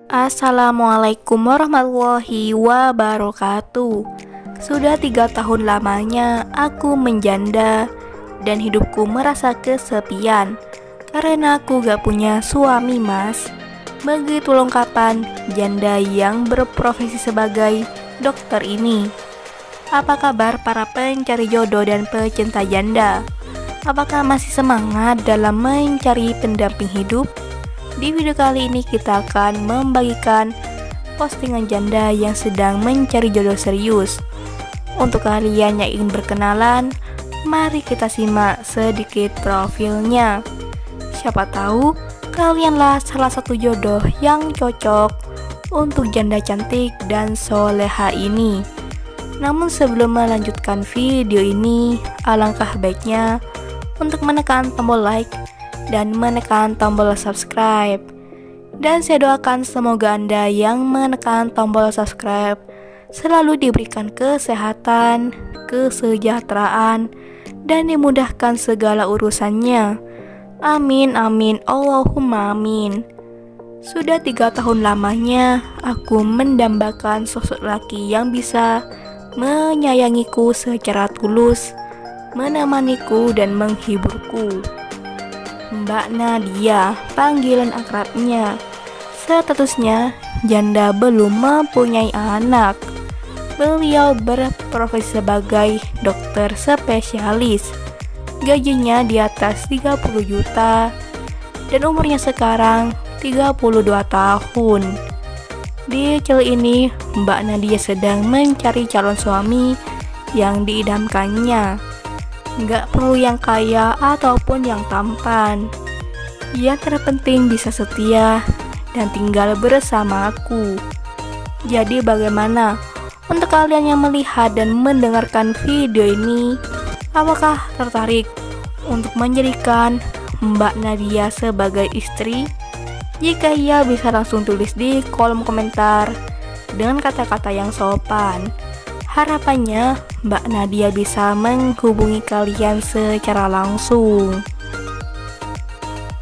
Assalamualaikum warahmatullahi wabarakatuh. Sudah 3 tahun lamanya aku menjanda dan hidupku merasa kesepian karena aku gak punya suami, mas. Begitu lengkapan janda yang berprofesi sebagai dokter ini. Apa kabar para pencari jodoh dan pecinta janda? Apakah masih semangat dalam mencari pendamping hidup? Di video kali ini kita akan membagikan postingan janda yang sedang mencari jodoh serius. Untuk kalian yang ingin berkenalan, mari kita simak sedikit profilnya. Siapa tahu kalianlah salah satu jodoh yang cocok untuk janda cantik dan soleha ini. Namun sebelum melanjutkan video ini, alangkah baiknya untuk menekan tombol like dan menekan tombol subscribe. Dan saya doakan semoga Anda yang menekan tombol subscribe selalu diberikan kesehatan, kesejahteraan, dan dimudahkan segala urusannya. Amin amin Allahumma amin. Sudah 3 tahun lamanya aku mendambakan sosok laki yang bisa menyayangiku secara tulus, menemaniku dan menghiburku. Mbak Nadia, panggilan akrabnya. Statusnya janda belum mempunyai anak. Beliau berprofesi sebagai dokter spesialis. Gajinya di atas 30 juta dan umurnya sekarang 32 tahun. Di channel ini Mbak Nadia sedang mencari calon suami yang diidamkannya. Gak perlu yang kaya ataupun yang tampan. Yang terpenting bisa setia dan tinggal bersama aku. Jadi bagaimana untuk kalian yang melihat dan mendengarkan video ini? Apakah tertarik untuk menjadikan Mbak Nadia sebagai istri? Jika iya, bisa langsung tulis di kolom komentar dengan kata-kata yang sopan. Harapannya Mbak Nadia bisa menghubungi kalian secara langsung.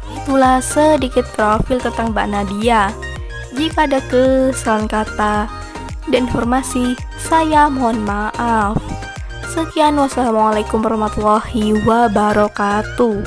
Itulah sedikit profil tentang Mbak Nadia. Jika ada kesalahan kata dan informasi, saya mohon maaf. Sekian, wassalamualaikum warahmatullahi wabarakatuh.